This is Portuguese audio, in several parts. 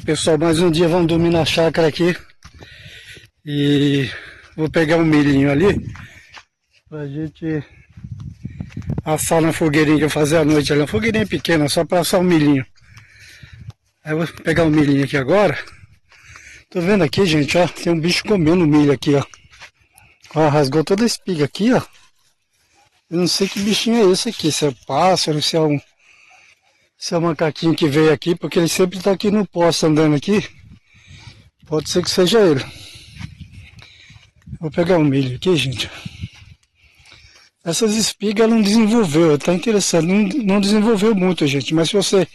Pessoal, mais um dia vamos dormir na chácara aqui. E vou pegar um milhinho ali pra gente assar na fogueirinha que eu fazer à noite ali. Uma fogueirinha pequena, só pra assar um milhinho. Aí eu vou pegar um milhinho aqui agora. Tô vendo aqui, gente, ó. Tem um bicho comendo milho aqui, ó. Ó, rasgou toda a espiga aqui, ó. Eu não sei que bichinho é esse aqui. Se é pássaro, se é um macaquinho que veio aqui, porque ele sempre tá aqui no poste andando aqui. Pode ser que seja ele. Vou pegar um milho aqui, gente. Essas espigas não desenvolveu, tá interessante, não desenvolveu muito, gente. Mas se você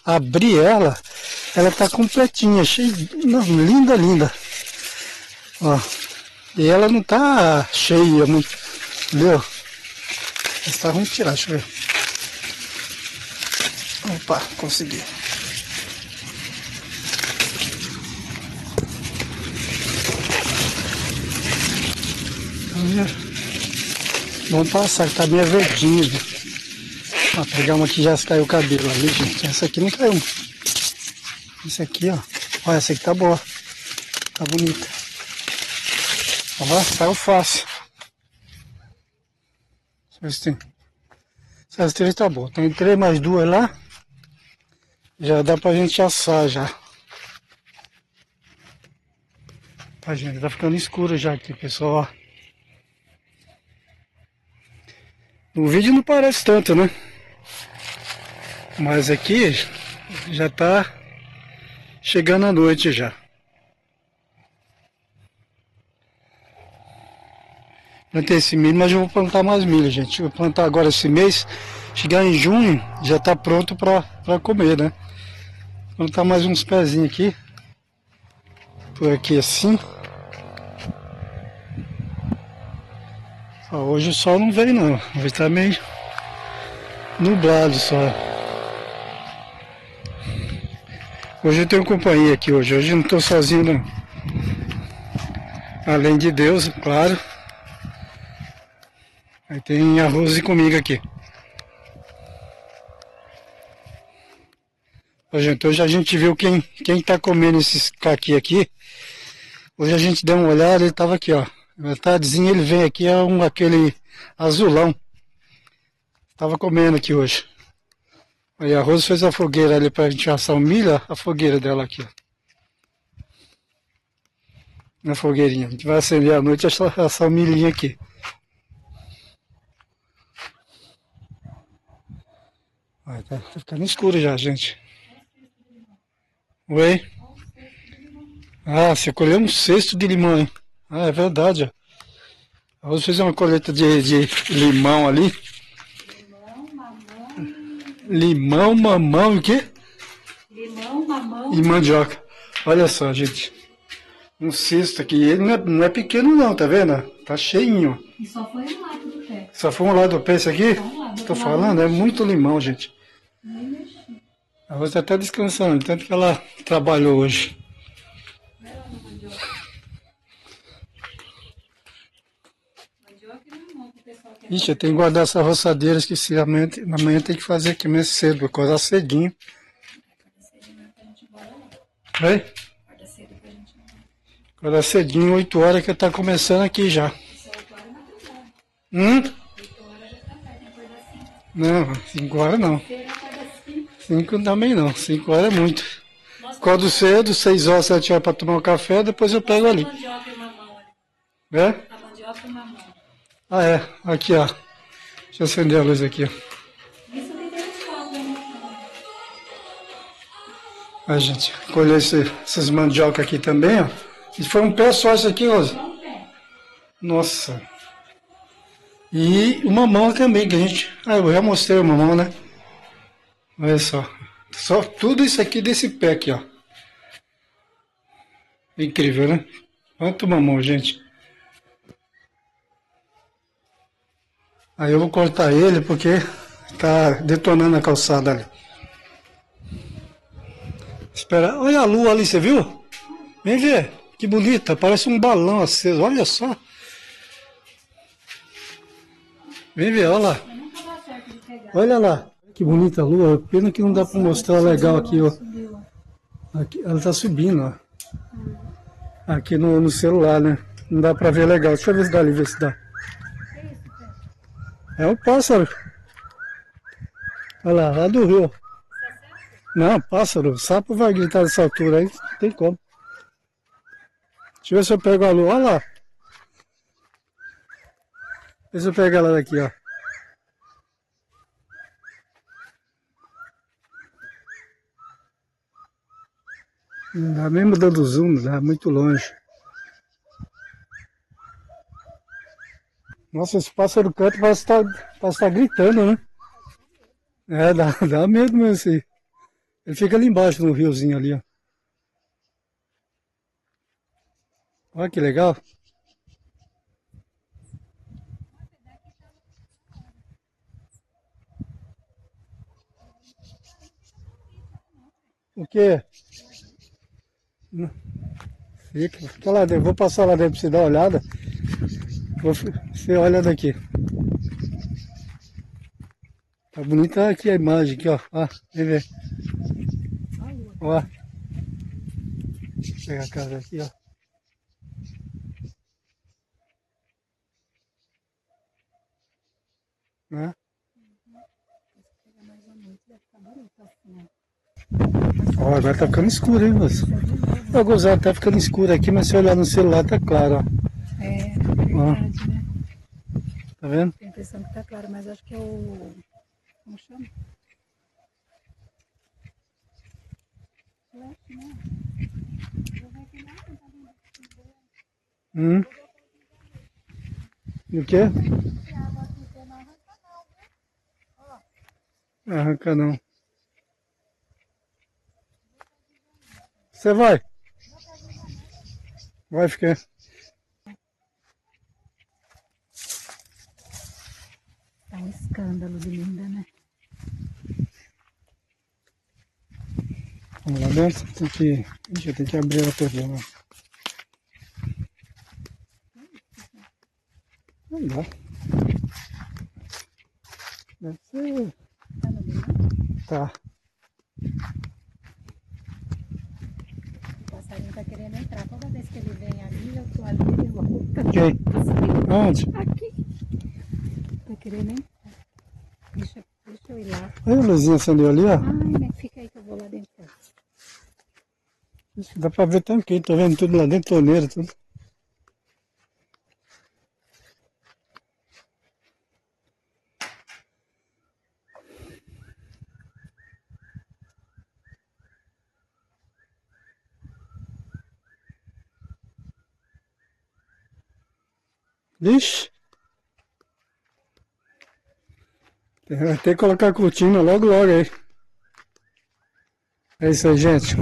abrir ela, ela tá completinha, cheia, não, linda, linda. Ó, e ela não tá cheia muito, entendeu? Mas tá ruim de tirar, deixa eu ver. Opa, consegui. Vamos passar, que tá meio verdinho. Ó, pegar uma que já caiu o cabelo ali, gente. Essa aqui não caiu. Essa aqui, ó. Ó, essa aqui tá boa. Tá bonita. Ó, saiu fácil. Essas três tá boa. Tem 3 mais 2 lá. Já dá pra gente assar já. Tá, gente, tá ficando escuro já aqui, pessoal, ó. No vídeo não parece tanto, né? Mas aqui já tá chegando a noite já. Plantei esse milho, mas eu vou plantar mais milho, gente. Eu vou plantar agora esse mês. Chegar em junho, já tá pronto pra comer, né? Vou plantar mais uns pezinhos aqui. Por aqui assim. Ó, hoje o sol não veio não. Hoje tá meio nublado só. Hoje eu tenho companhia aqui hoje. Hoje eu não tô sozinho não. Além de Deus, claro. Aí tem a Rose comigo aqui. Ó, gente, hoje a gente viu quem tá comendo esses caqui aqui. Hoje a gente deu uma olhada, ele tava aqui, ó. À tardezinha ele vem aqui, é aquele azulão. Tava comendo aqui hoje. Aí a Rose fez a fogueira ali pra gente assar o milho, ó, a fogueira dela aqui, ó. Na fogueirinha. A gente vai acender à noite e assar o milhinho aqui. Vai, tá ficando escuro já, gente. Oi? Ah, você colheu um cesto de limão, hein? Ah, é verdade, ó. A Rose fez uma colheita de limão ali. Limão, mamão e o quê? Limão, mamão e mandioca. Olha só, gente. Um cesto aqui. Ele não é pequeno não, tá vendo? Tá cheinho. e só foi um lado do pé. Só foi um lado do pé esse aqui? Só um lado. Tô falando, é muito limão, gente. Nem mexi. A Rose tá até descansando, tanto que ela trabalhou hoje. Vai lá no mandioca. Mandioca e mamão que o pessoal quer. Ixi, eu tenho que guardar essa roçadeira, esqueci. Amanhã tem que fazer aqui mais cedo, vou acordar cedinho. Acorda cedinho pra gente ir embora lá. Oi? Acorda cedo pra gente ir embora. Acordar cedinho, 8 horas que tá começando aqui já. Isso é 8 horas na tarde. 8 horas já tá tarde, acordar 5. Não, 5 horas não. Feira acorda 5. 5 também não, 5 horas é muito. Nossa, Acordo cedo, 6 horas, 7 horas pra tomar um café, depois eu pego ali. a mandioca e mamão ali. É? A mandioca e mamão. Ah, é. Aqui, ó. Deixa eu acender a luz aqui, ó. Isso tem telescópio, né? Aí, gente, colher essas mandioca aqui também, ó. E foi um pé só isso aqui, Rose. Só um pé. Nossa. E o mamão também, que a gente... Ah, eu já mostrei o mamão, né? Olha só. Só tudo isso aqui desse pé aqui, ó. Incrível, né? Quanto mamão, gente. Aí eu vou cortar ele porque tá detonando a calçada ali. Espera. Olha a lua ali, você viu? Vem ver. Que bonita. Parece um balão aceso. Olha só. Vem ver, olha lá. Mas nunca dá certo de pegar. Olha lá. Que bonita a lua. Pena que não dá para mostrar legal aqui, ó. Subiu, ó. Aqui, ela tá subindo, ó. Aqui no celular, né? Não dá pra ver legal. Deixa eu ver se dá ali, ver se dá. Que isso, Pedro? É um pássaro. Olha lá do rio. Não, pássaro. O sapo vai gritar dessa altura aí. Não tem como. Deixa eu ver se eu pego a lua. Olha lá. Vê se eu pego ela daqui, ó. Não dá mesmo dando zoom, dá muito longe. Nossa, esse pássaro canta parece que tá gritando, né? É, dá medo mesmo assim. Ele fica ali embaixo no riozinho ali, ó. Olha que legal. O quê? Fica lá dentro. Vou passar lá dentro pra você dar uma olhada. Você olha daqui. Tá bonita aqui a imagem aqui, ó. Ó, vem ver. Ó. Deixa eu pegar a casa aqui, ó. Né? Ó, agora tá ficando escuro, hein, moço? Ó, gozado, tá ficando escuro aqui, mas se olhar no celular tá claro, ó. É, verdade, né? Tá vendo? Tem a impressão que tá claro, mas acho que é o... Como chama? O quê? Arranca não. Você vai? Vai ficar. Tá um escândalo de linda, né? Vamos lá dentro? Ixi, tem que abrir ela toda, né? Não dá. Deve ser. Tá no meio? Tá. O passarinho tá querendo entrar. Toda vez que ele vem ali, eu tô ali, ele volta. Quem? Onde? Aqui. Tá querendo entrar. Deixa eu ir lá. Olha a luzinha acendeu ali, ó. Ai, né? Fica aí que eu vou lá dentro. Ixi, dá pra ver tanquinho, tô vendo tudo lá dentro, torneira, tudo. Vixe. Vai ter que colocar a cortina logo aí. É isso aí, gente.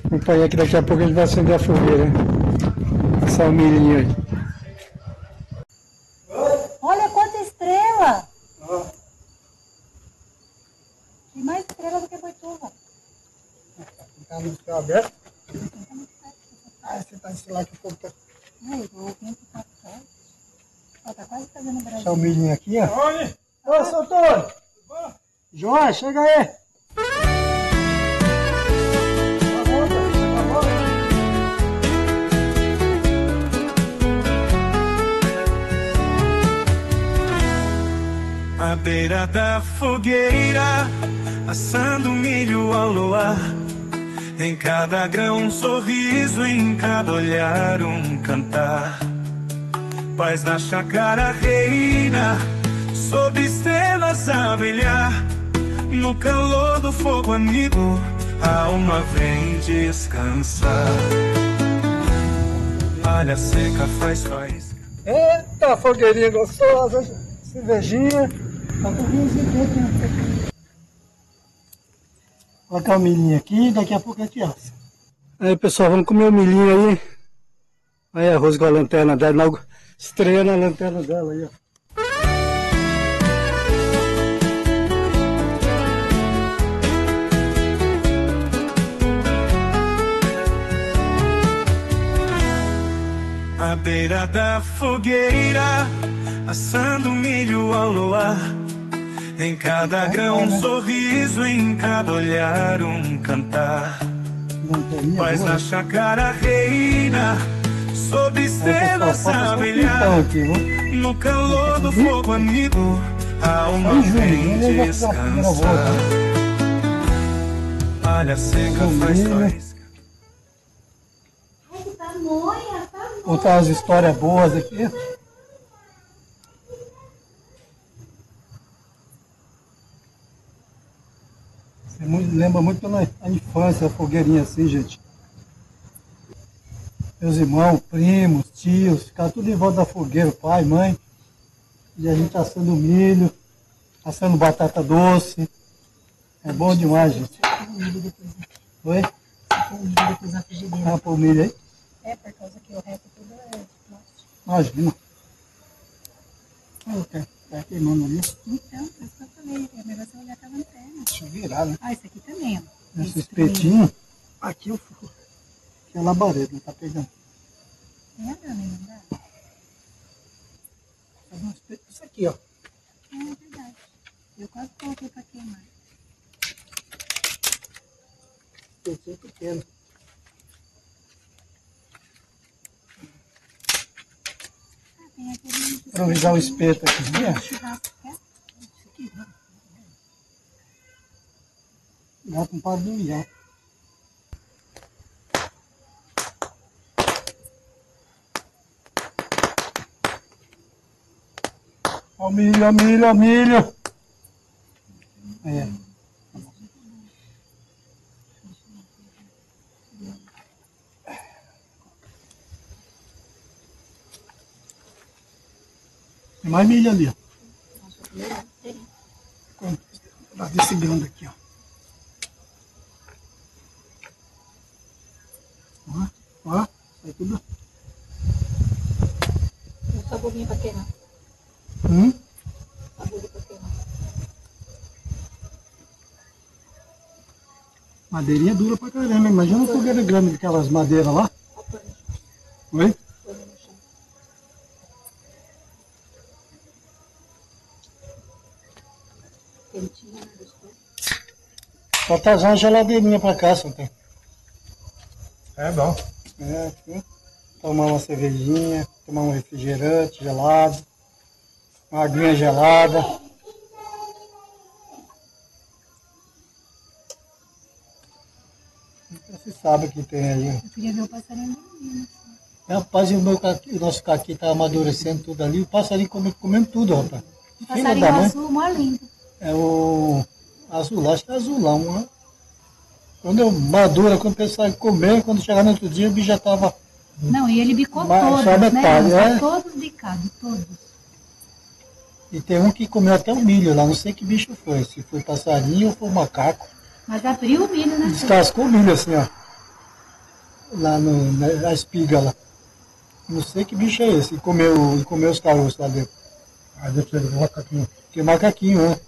Acompanhar que daqui a pouco a gente vai acender a fogueira, hein? Essa milhinha aí. Olha quanta estrela! Tem mais estrela do que Boituva. Tá no céu aberto? Ah, você tá sei lá que o povo tá. Ai, o vento tá forte. Ó, tá quase fazendo o Brasil. Essa milhinha aqui, ó. Ô, seu Antônio! Joia, chega aí! À beira da fogueira, assando milho ao luar. Em cada grão um sorriso, em cada olhar um cantar. Paz na chácara reina, sob estrelas a brilhar. No calor do fogo amigo, a alma vem descansar. Palha seca faz faísca. Eita, fogueirinha gostosa, cervejinha. Colocar o milhinho aqui, daqui a pouco a gente assa. Aí pessoal, vamos comer o milhinho aí. Aí a Rose com a lanterna dela, estreando a lanterna dela aí, ó. À beira da fogueira, assando milho ao luar. Em cada grão um sorriso, em cada olhar um cantar. Paz na chácara reina, sob estrelas a brilhar. No calor do fogo amigo, a alma vem descansar. Palha seca faz faísca. Ai, que tamanha, tá Contar umas histórias boas aqui. Lembra muito a infância, a fogueirinha assim, gente. Meus irmãos, primos, tios, ficavam tudo em volta da fogueira, pai, mãe. E a gente assando milho, assando batata doce. É bom demais, gente. Oi? Depois na frigideira. Ah, pôr o milho aí? É, por causa que o resto tudo é plástico. Imagina. Tá queimando ali. Então, por isso que eu falei, é melhor você olhar com a lanterna. Deixa eu virar, né? Ah, esse aqui também, ó. Esse espetinho, aqui eu furo. Aqui é a labareda, tá pegando. Tem a dama, não dá? Faz um espeto, isso aqui, ó. É verdade. Eu quase coloquei pra queimar. Espetinho pequeno. Ah, tem aquele... Improvisar o espeto aqui, né? Churrasco, quer? Dá com barulho já. Ó milho, ó milho, ó milho. É. Tem mais milho ali, ó. Desse grande aqui, ó. Ó, sai tudo. Um saborinho pra queimar. Saborinho pra queimar. Madeirinha dura pra caramba. Imagina uma fogueira grande, aquelas madeiras lá. Oi? Quentinha, né? Gostoso. Só trazer uma geladeirinha pra cá, só tem. É bom. É, aqui. Tomar uma cervejinha, tomar um refrigerante gelado, uma aguinha gelada. Você sabe o que tem aí. Eu queria ver o passarinho dormindo. Rapaz, o nosso caqui tá amadurecendo tudo ali. O passarinho comendo tudo, rapaz. Um Filha passarinho da mãe. azul, mó lindo. É o azul, acho que é azulão, né? Quando eu madura, quando o pessoal comer, quando chegar no outro dia, o bicho já estava. Não, e ele bicou Mas todos, só metade, né? é. Todos bicados, todos. E tem um que comeu até o milho lá, não sei que bicho foi, se foi passarinho ou foi macaco. Mas abriu o milho, né? Descascou o milho assim, ó. Lá na espiga lá. Não sei que bicho é esse, e comeu os caroços lá dentro. Ah, deve ser macaquinho. Que macaquinho, né?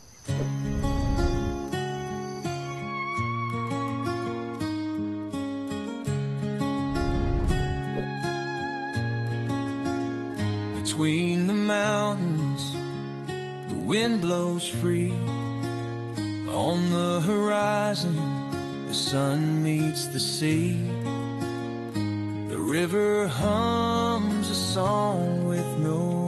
Between the mountains, the wind blows free. On the horizon, the sun meets the sea. The river hums a song with no